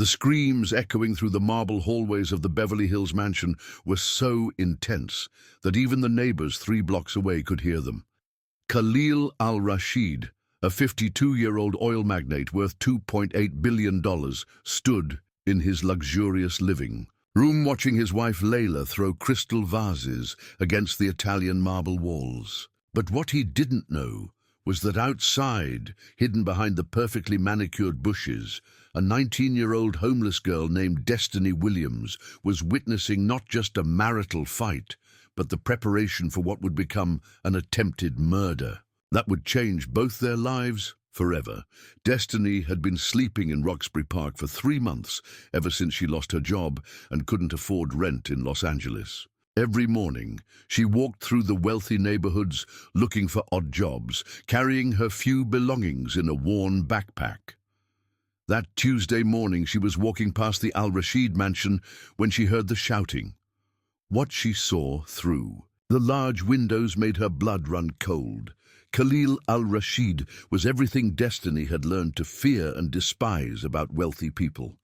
The screams echoing through the marble hallways of the Beverly Hills mansion were so intense that even the neighbors 3 blocks away could hear them. Khalil al-Rashid, a 52-year-old oil magnate worth $2.8 billion, stood in his luxurious living room watching his wife Layla throw crystal vases against the Italian marble walls. But what he didn't know was that outside, hidden behind the perfectly manicured bushes, a 19-year-old homeless girl named Destiny Williams was witnessing not just a marital fight, but the preparation for what would become an attempted murder that would change both their lives forever. Destiny had been sleeping in Roxbury Park for 3 months, ever since she lost her job and couldn't afford rent in Los Angeles. Every morning, she walked through the wealthy neighborhoods looking for odd jobs, carrying her few belongings in a worn backpack. That Tuesday morning, she was walking past the Al-Rashid mansion when she heard the shouting. What she saw through the large windows made her blood run cold. Khalil al-Rashid was everything Destiny had learned to fear and despise about wealthy people.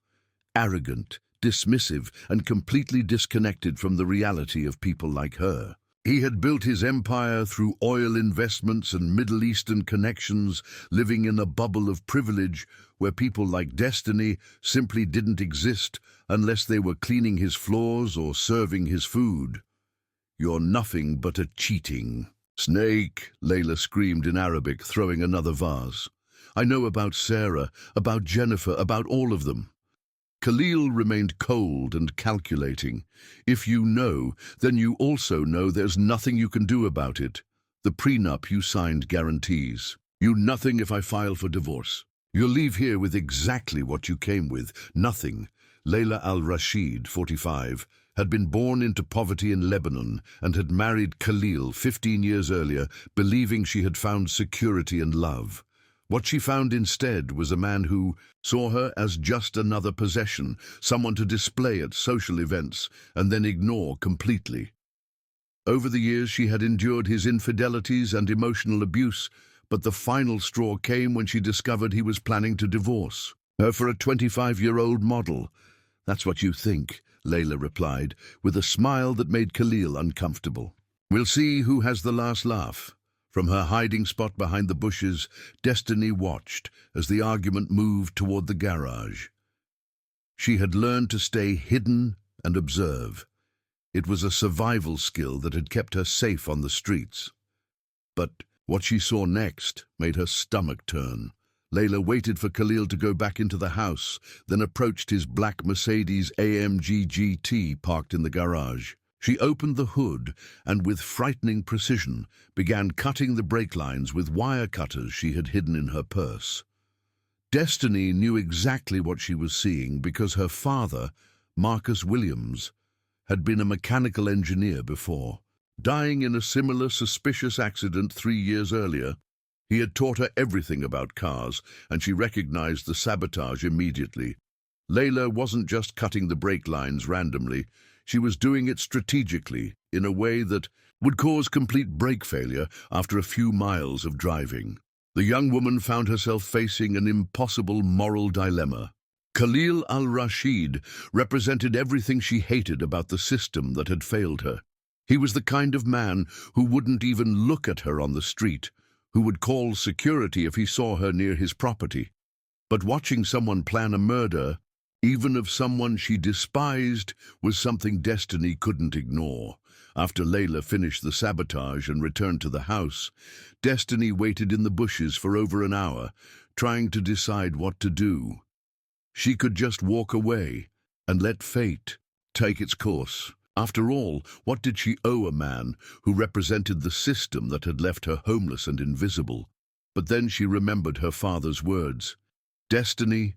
Arrogant, dismissive, and completely disconnected from the reality of people like her. He had built his empire through oil investments and Middle Eastern connections, living in a bubble of privilege where people like Destiny simply didn't exist unless they were cleaning his floors or serving his food. "You're nothing but a cheating snake," Layla screamed in Arabic, throwing another vase. "I know about Sarah, about Jennifer, about all of them." Khalil remained cold and calculating. "If you know, then you also know there's nothing you can do about it. The prenup you signed guarantees you nothing if I file for divorce. You'll leave here with exactly what you came with, nothing." Layla al-Rashid, 45, had been born into poverty in Lebanon and had married Khalil 15 years earlier, believing she had found security and love. What she found instead was a man who saw her as just another possession, someone to display at social events and then ignore completely. Over the years, she had endured his infidelities and emotional abuse, but the final straw came when she discovered he was planning to divorce her for a 25-year-old model. "That's what you think," Layla replied, with a smile that made Khalil uncomfortable. "We'll see who has the last laugh." From her hiding spot behind the bushes, Destiny watched as the argument moved toward the garage. She had learned to stay hidden and observe. It was a survival skill that had kept her safe on the streets. But what she saw next made her stomach turn. Layla waited for Khalil to go back into the house, then approached his black Mercedes AMG GT parked in the garage. She opened the hood and, with frightening precision, began cutting the brake lines with wire cutters she had hidden in her purse. Destiny knew exactly what she was seeing because her father, Marcus Williams, had been a mechanical engineer before. Dying in a similar suspicious accident 3 years earlier, he had taught her everything about cars, and she recognized the sabotage immediately. Layla wasn't just cutting the brake lines randomly. She was doing it strategically, in a way that would cause complete brake failure after a few miles of driving. The young woman found herself facing an impossible moral dilemma. Khalil al-Rashid represented everything she hated about the system that had failed her. He was the kind of man who wouldn't even look at her on the street, who would call security if he saw her near his property. But watching someone plan a murder, even of someone she despised, was something Destiny couldn't ignore. After Layla finished the sabotage and returned to the house, Destiny waited in the bushes for over an hour, trying to decide what to do. She could just walk away and let fate take its course. After all, what did she owe a man who represented the system that had left her homeless and invisible? But then she remembered her father's words. "Destiny,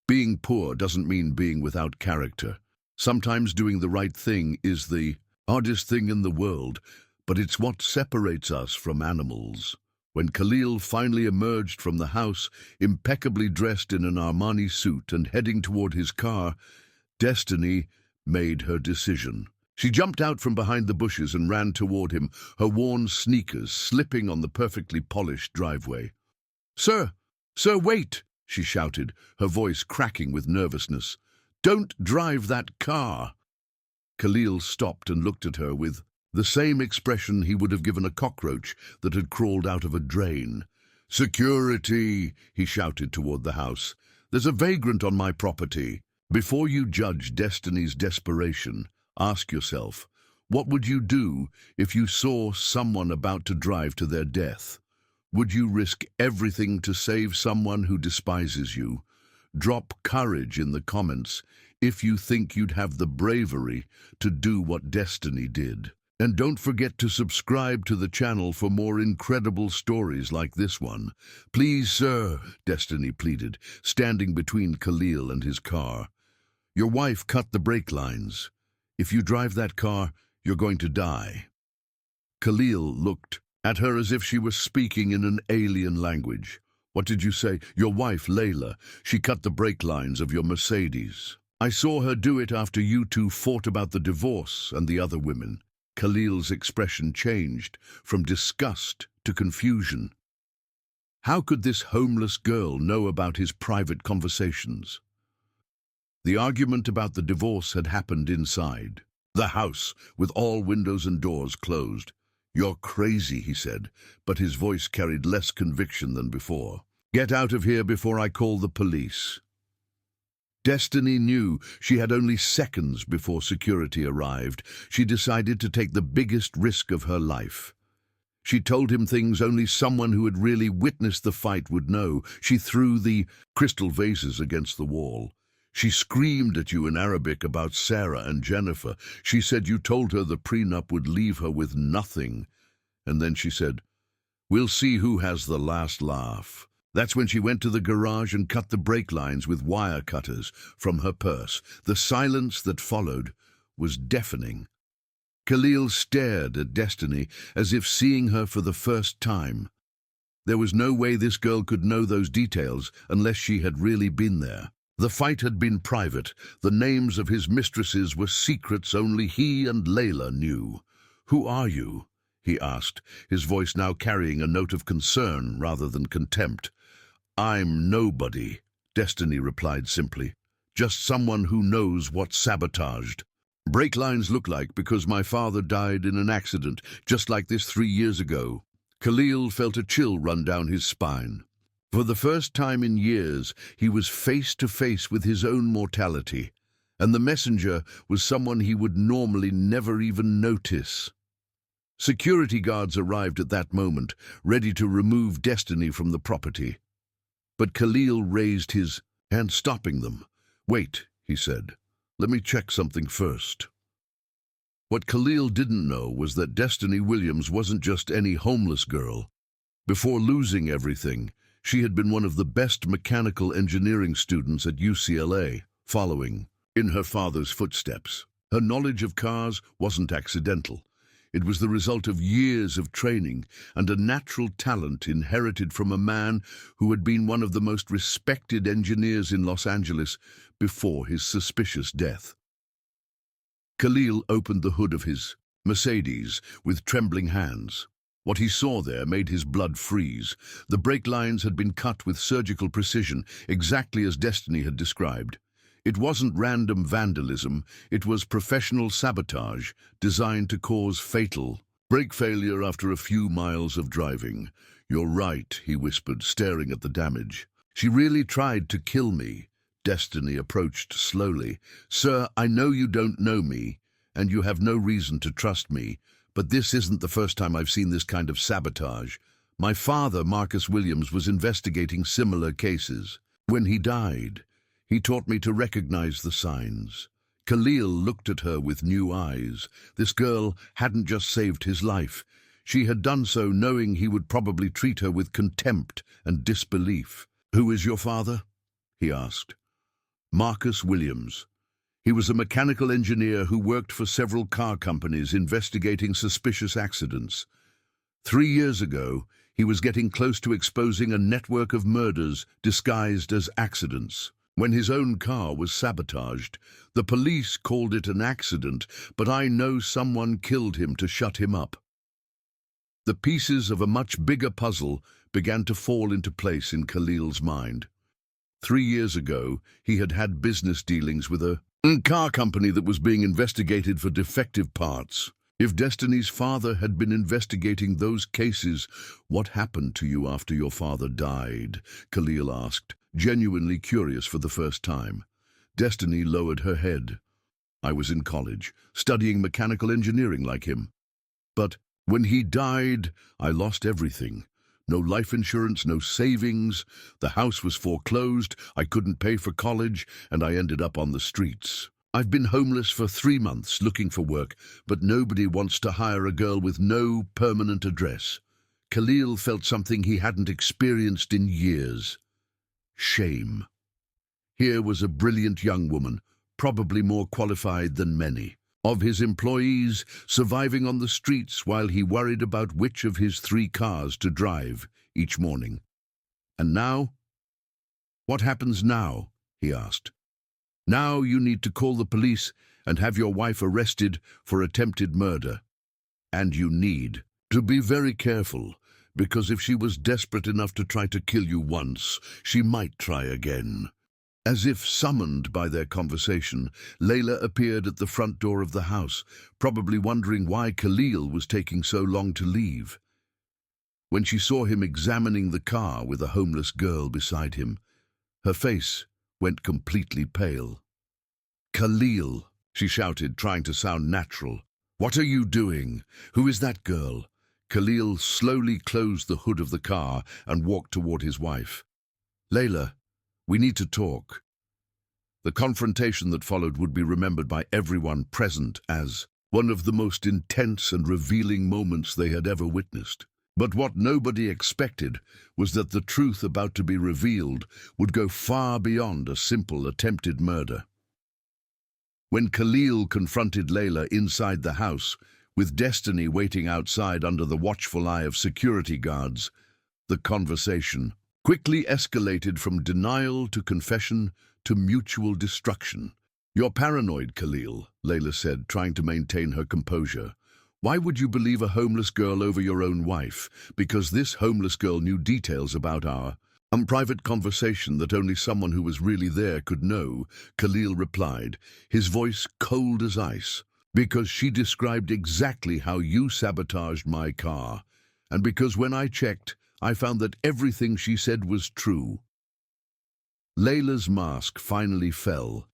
being poor doesn't mean being without character. Sometimes doing the right thing is the hardest thing in the world, but it's what separates us from animals." When Khalil finally emerged from the house, impeccably dressed in an Armani suit and heading toward his car, Destiny made her decision. She jumped out from behind the bushes and ran toward him, her worn sneakers slipping on the perfectly polished driveway. Sir, wait!" she shouted, her voice cracking with nervousness. "Don't drive that car!" Khalil stopped and looked at her with the same expression he would have given a cockroach that had crawled out of a drain. "Security!" he shouted toward the house. "There's a vagrant on my property." Before you judge Destiny's desperation, ask yourself, what would you do if you saw someone about to drive to their death? Would you risk everything to save someone who despises you? Drop courage in the comments if you think you'd have the bravery to do what Destiny did. And don't forget to subscribe to the channel for more incredible stories like this one. "Please, sir," Destiny pleaded, standing between Khalil and his car. "Your wife cut the brake lines. If you drive that car, you're going to die." Khalil looked at her as if she was speaking in an alien language. "What did you say?" "Your wife, Layla. She cut the brake lines of your Mercedes. I saw her do it after you two fought about the divorce and the other women." Khalil's expression changed from disgust to confusion. How could this homeless girl know about his private conversations? The argument about the divorce had happened inside the house, with all windows and doors closed. "You're crazy," he said, but his voice carried less conviction than before. "Get out of here before I call the police." Destiny knew she had only seconds before security arrived. She decided to take the biggest risk of her life. She told him things only someone who had really witnessed the fight would know. She threw the crystal vases against the wall. She screamed at you in Arabic about Sarah and Jennifer. She said you told her the prenup would leave her with nothing. And then she said, "We'll see who has the last laugh." That's when she went to the garage and cut the brake lines with wire cutters from her purse. The silence that followed was deafening. Khalil stared at Destiny as if seeing her for the first time. There was no way this girl could know those details unless she had really been there. The fight had been private. The names of his mistresses were secrets only he and Layla knew. "Who are you?" he asked, his voice now carrying a note of concern rather than contempt. "I'm nobody," Destiny replied simply. "Just someone who knows what's sabotaged. Brake lines look like because my father died in an accident just like this 3 years ago." Khalil felt a chill run down his spine. For the first time in years, he was face to face with his own mortality, and the messenger was someone he would normally never even notice. Security guards arrived at that moment, ready to remove Destiny from the property. But Khalil raised his hand, stopping them. "Wait," he said. "Let me check something first." What Khalil didn't know was that Destiny Williams wasn't just any homeless girl. Before losing everything, she had been one of the best mechanical engineering students at UCLA, following in her father's footsteps. Her knowledge of cars wasn't accidental. It was the result of years of training and a natural talent inherited from a man who had been one of the most respected engineers in Los Angeles before his suspicious death. Khalil opened the hood of his Mercedes with trembling hands. What he saw there made his blood freeze. The brake lines had been cut with surgical precision, exactly as Destiny had described. It wasn't random vandalism, it was professional sabotage designed to cause fatal brake failure after a few miles of driving. "You're right," he whispered, staring at the damage. "She really tried to kill me." Destiny approached slowly. "Sir, I know you don't know me, and you have no reason to trust me, but this isn't the first time I've seen this kind of sabotage. My father, Marcus Williams, was investigating similar cases. When he died, he taught me to recognize the signs." Khalil looked at her with new eyes. This girl hadn't just saved his life. She had done so knowing he would probably treat her with contempt and disbelief. "Who is your father?" he asked. "Marcus Williams. He was a mechanical engineer who worked for several car companies investigating suspicious accidents. 3 years ago, he was getting close to exposing a network of murders disguised as accidents. When his own car was sabotaged, the police called it an accident, but I know someone killed him to shut him up." The pieces of a much bigger puzzle began to fall into place in Khalil's mind. 3 years ago, he had had business dealings with a car company that was being investigated for defective parts. If Destiny's father had been investigating those cases, what happened to you after your father died? Khalil asked, genuinely curious for the first time. Destiny lowered her head. I was in college, studying mechanical engineering like him. But when he died, I lost everything. No life insurance, no savings. The house was foreclosed, I couldn't pay for college, and I ended up on the streets. I've been homeless for 3 months looking for work, but nobody wants to hire a girl with no permanent address. Khalil felt something he hadn't experienced in years. Shame. Here was a brilliant young woman, probably more qualified than many, of his employees surviving on the streets while he worried about which of his 3 cars to drive each morning. And now? What happens now? He asked. Now you need to call the police and have your wife arrested for attempted murder. And you need to be very careful, because if she was desperate enough to try to kill you once, she might try again. As if summoned by their conversation, Layla appeared at the front door of the house, probably wondering why Khalil was taking so long to leave. When she saw him examining the car with a homeless girl beside him, her face went completely pale. Khalil, she shouted, trying to sound natural. What are you doing? Who is that girl? Khalil slowly closed the hood of the car and walked toward his wife. Layla, we need to talk. The confrontation that followed would be remembered by everyone present as one of the most intense and revealing moments they had ever witnessed. But what nobody expected was that the truth about to be revealed would go far beyond a simple attempted murder. When Khalil confronted Layla inside the house, with Destiny waiting outside under the watchful eye of security guards, the conversation quickly escalated from denial to confession to mutual destruction. You're paranoid, Khalil, Layla said, trying to maintain her composure. Why would you believe a homeless girl over your own wife? Because this homeless girl knew details about our private conversation that only someone who was really there could know, Khalil replied, his voice cold as ice. Because she described exactly how you sabotaged my car, and because when I checked, I found that everything she said was true. Layla's mask finally fell.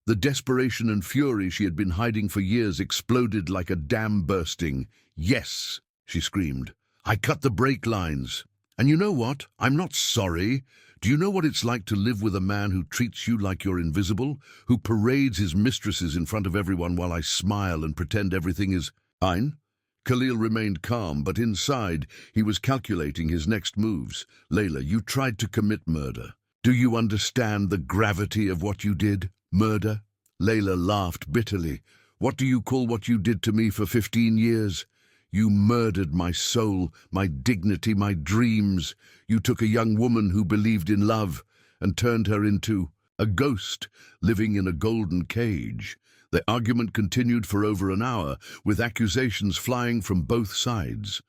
The desperation and fury she had been hiding for years exploded like a dam bursting. Yes, she screamed. I cut the brake lines. And you know what? I'm not sorry. Do you know what it's like to live with a man who treats you like you're invisible, who parades his mistresses in front of everyone while I smile and pretend everything is fine? Khalil remained calm, but inside he was calculating his next moves. Layla, you tried to commit murder. Do you understand the gravity of what you did? Murder? Layla laughed bitterly. What do you call what you did to me for 15 years? You murdered my soul, my dignity, my dreams. You took a young woman who believed in love and turned her into a ghost living in a golden cage. The argument continued for over an hour, with accusations flying from both sides.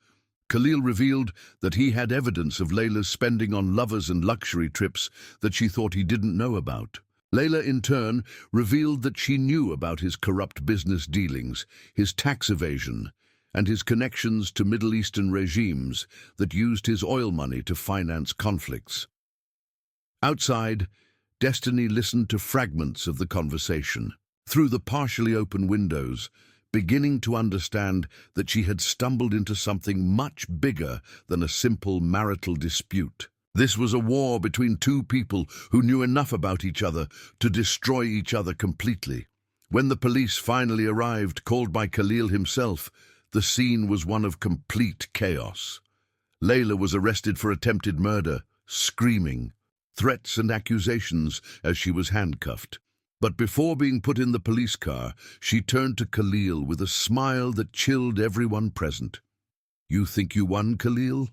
Khalil revealed that he had evidence of Layla's spending on lovers and luxury trips that she thought he didn't know about. Layla, in turn, revealed that she knew about his corrupt business dealings, his tax evasion, and his connections to Middle Eastern regimes that used his oil money to finance conflicts. Outside, Destiny listened to fragments of the conversation. Through the partially open windows, beginning to understand that she had stumbled into something much bigger than a simple marital dispute. This was a war between 2 people who knew enough about each other to destroy each other completely. When the police finally arrived, called by Khalil himself, the scene was one of complete chaos. Layla was arrested for attempted murder, screaming, threats and accusations as she was handcuffed. But before being put in the police car, she turned to Khalil with a smile that chilled everyone present. You think you won, Khalil?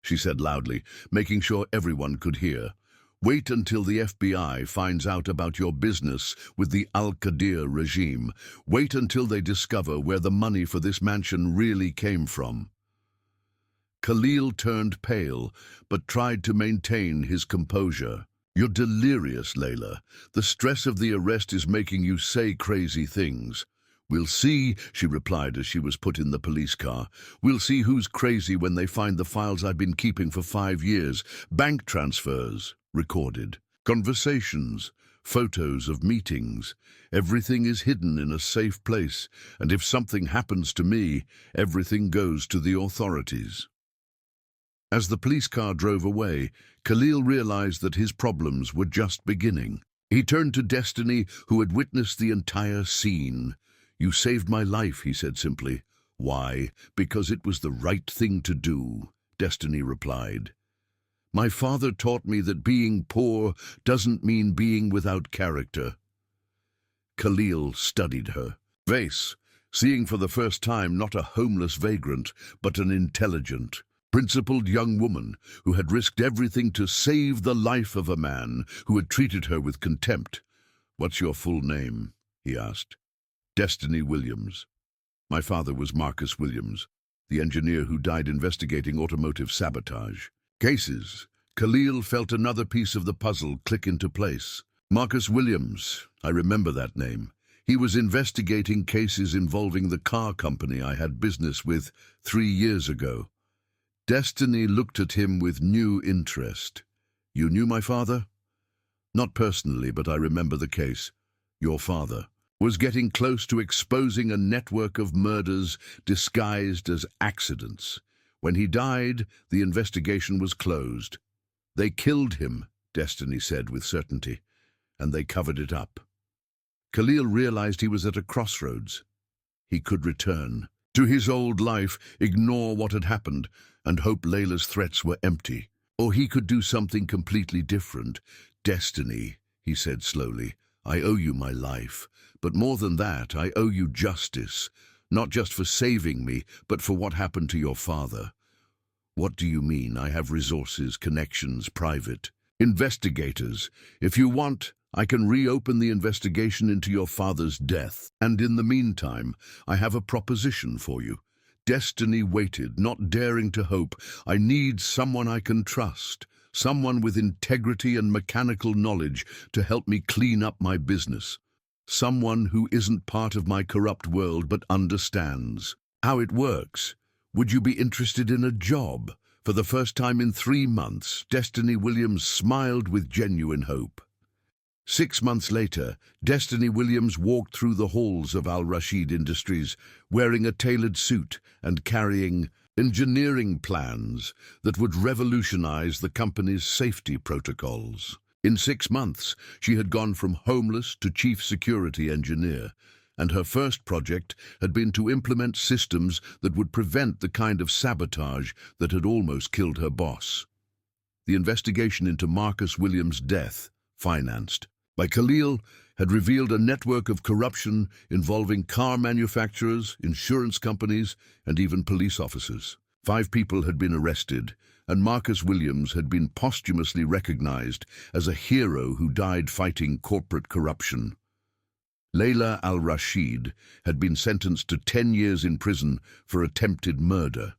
She said loudly, making sure everyone could hear. Wait until the FBI finds out about your business with the Al-Qadir regime. Wait until they discover where the money for this mansion really came from. Khalil turned pale, but tried to maintain his composure. You're delirious, Layla. The stress of the arrest is making you say crazy things. We'll see, she replied as she was put in the police car. We'll see who's crazy when they find the files I've been keeping for 5 years. Bank transfers, recorded. Conversations, photos of meetings. Everything is hidden in a safe place, and if something happens to me, everything goes to the authorities. As the police car drove away, Khalil realized that his problems were just beginning. He turned to Destiny, who had witnessed the entire scene. "You saved my life," he said simply. "Why? Because it was the right thing to do," Destiny replied. "My father taught me that being poor doesn't mean being without character." Khalil studied her face, seeing for the first time not a homeless vagrant, but an intelligent, principled young woman who had risked everything to save the life of a man who had treated her with contempt. "What's your full name?" he asked. "Destiny Williams." "My father was Marcus Williams, the engineer who died investigating automotive sabotage." Cases. Khalil felt another piece of the puzzle click into place. Marcus Williams, I remember that name. He was investigating cases involving the car company I had business with 3 years ago. Destiny looked at him with new interest. "You knew my father?" "Not personally, but I remember the case. Your father was getting close to exposing a network of murders disguised as accidents. When he died, the investigation was closed. They killed him," Destiny said with certainty, "and they covered it up." Khalil realized he was at a crossroads. He could return to his old life, ignore what had happened, and hope Layla's threats were empty. Or he could do something completely different. "Destiny," he said slowly, "I owe you my life. But more than that, I owe you justice, not just for saving me, but for what happened to your father." "What do you mean? I have resources, connections, private investigators. If you want, I can reopen the investigation into your father's death. And in the meantime, I have a proposition for you." Destiny waited, not daring to hope. "I need someone I can trust, someone with integrity and mechanical knowledge to help me clean up my business. Someone who isn't part of my corrupt world but understands how it works. Would you be interested in a job?" For the first time in 3 months, Destiny Williams smiled with genuine hope. 6 months later, Destiny Williams walked through the halls of Al Rashid Industries, wearing a tailored suit and carrying engineering plans that would revolutionize the company's safety protocols. In 6 months, she had gone from homeless to chief security engineer, and her first project had been to implement systems that would prevent the kind of sabotage that had almost killed her boss. The investigation into Marcus Williams' death, financed by Khalil, had revealed a network of corruption involving car manufacturers, insurance companies, and even police officers. 5 people had been arrested, and Marcus Williams had been posthumously recognized as a hero who died fighting corporate corruption. Layla al-Rashid had been sentenced to 10 years in prison for attempted murder.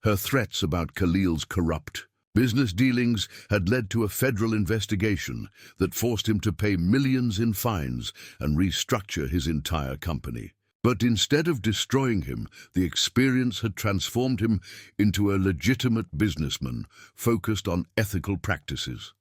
Her threats about Khalil's corrupt business dealings had led to a federal investigation that forced him to pay millions in fines and restructure his entire company. But instead of destroying him, the experience had transformed him into a legitimate businessman focused on ethical practices.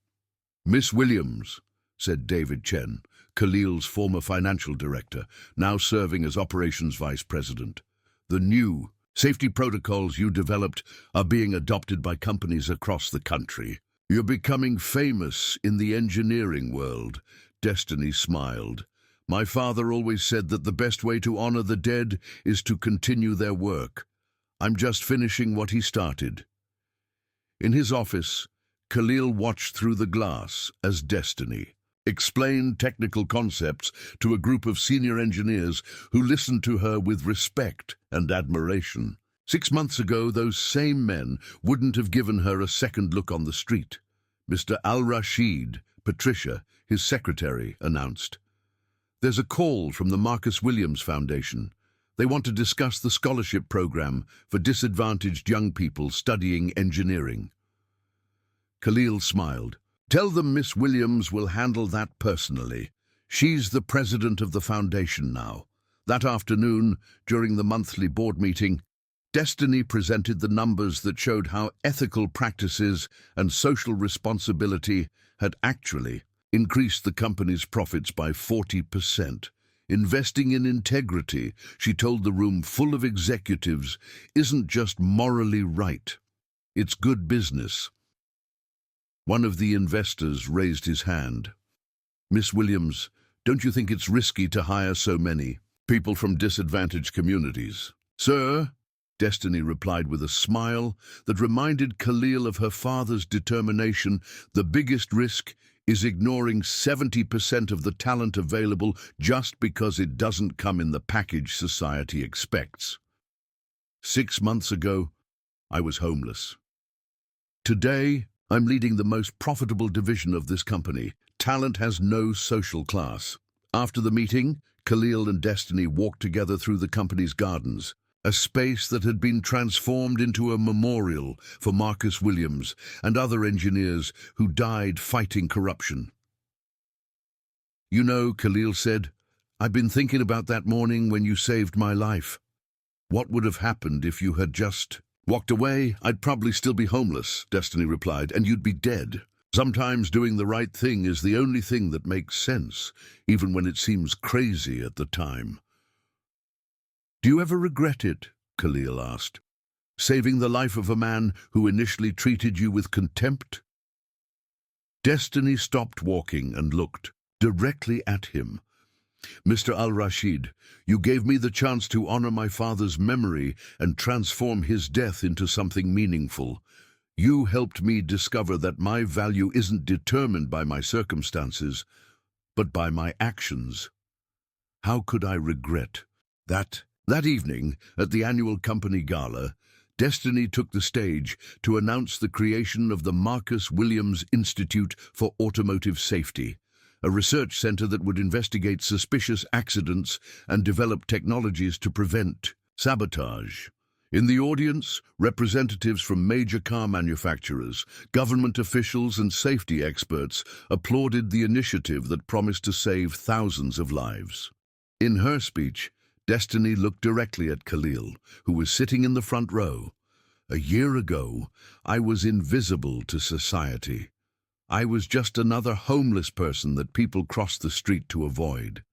"Miss Williams," said David Chen, Khalil's former financial director, now serving as operations vice president, "the new safety protocols you developed are being adopted by companies across the country. You're becoming famous in the engineering world." Destiny smiled. "My father always said that the best way to honor the dead is to continue their work. I'm just finishing what he started." In his office, Khalil watched through the glass as Destiny explained technical concepts to a group of senior engineers who listened to her with respect and admiration. 6 months ago, those same men wouldn't have given her a second look on the street. "Mr. Al-Rashid," Patricia, his secretary, announced. "There's a call from the Marcus Williams Foundation. They want to discuss the scholarship program for disadvantaged young people studying engineering." Khalil smiled. Tell them Miss Williams will handle that personally. She's the president of the foundation now. That afternoon, during the monthly board meeting, Destiny presented the numbers that showed how ethical practices and social responsibility had actually increased the company's profits by 40%. Investing in integrity, she told the room full of executives, isn't just morally right. It's good business. One of the investors raised his hand. Miss Williams, don't you think it's risky to hire so many people from disadvantaged communities? Sir, Destiny replied with a smile that reminded Khalil of her father's determination. The biggest risk is ignoring 70% of the talent available just because it doesn't come in the package society expects. 6 months ago, I was homeless. Today, I'm leading the most profitable division of this company. Talent has no social class. After the meeting, Khalil and Destiny walked together through the company's gardens, a space that had been transformed into a memorial for Marcus Williams and other engineers who died fighting corruption. You know, Khalil said, I've been thinking about that morning when you saved my life. What would have happened if you had just walked away? I'd probably still be homeless, Destiny replied, and you'd be dead. Sometimes doing the right thing is the only thing that makes sense, even when it seems crazy at the time. Do you ever regret it? Khalil asked. Saving the life of a man who initially treated you with contempt? Destiny stopped walking and looked directly at him. Mr. Al-Rashid, you gave me the chance to honor my father's memory and transform his death into something meaningful. You helped me discover that my value isn't determined by my circumstances, but by my actions. How could I regret that? That evening, at the annual company gala, Destiny took the stage to announce the creation of the Marcus Williams Institute for Automotive Safety, a research center that would investigate suspicious accidents and develop technologies to prevent sabotage. In the audience, representatives from major car manufacturers, government officials, and safety experts applauded the initiative that promised to save thousands of lives. In her speech, Destiny looked directly at Khalil, who was sitting in the front row. A year ago, I was invisible to society. I was just another homeless person that people crossed the street to avoid.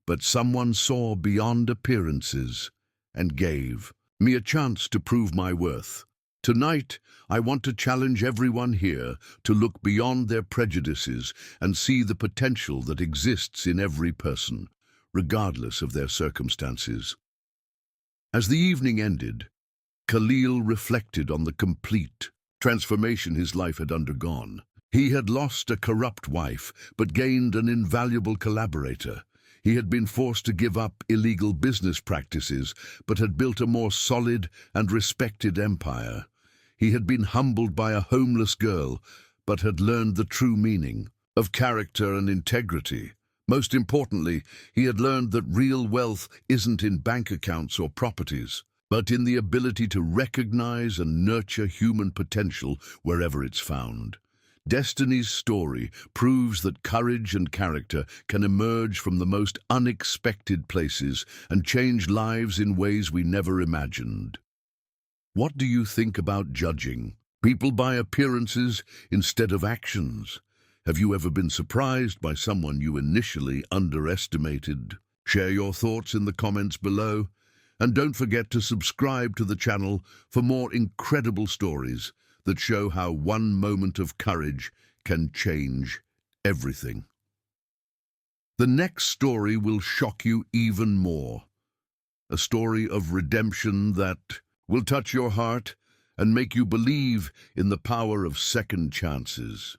But someone saw beyond appearances and gave me a chance to prove my worth. Tonight, I want to challenge everyone here to look beyond their prejudices and see the potential that exists in every person, regardless of their circumstances. As the evening ended, Khalil reflected on the complete transformation his life had undergone. He had lost a corrupt wife, but gained an invaluable collaborator. He had been forced to give up illegal business practices, but had built a more solid and respected empire. He had been humbled by a homeless girl, but had learned the true meaning of character and integrity. Most importantly, he had learned that real wealth isn't in bank accounts or properties, but in the ability to recognize and nurture human potential wherever it's found. Destiny's story proves that courage and character can emerge from the most unexpected places and change lives in ways we never imagined. What do you think about judging people by appearances instead of actions? Have you ever been surprised by someone you initially underestimated? Share your thoughts in the comments below, and don't forget to subscribe to the channel for more incredible stories that show how one moment of courage can change everything. The next story will shock you even more. A story of redemption that will touch your heart and make you believe in the power of second chances.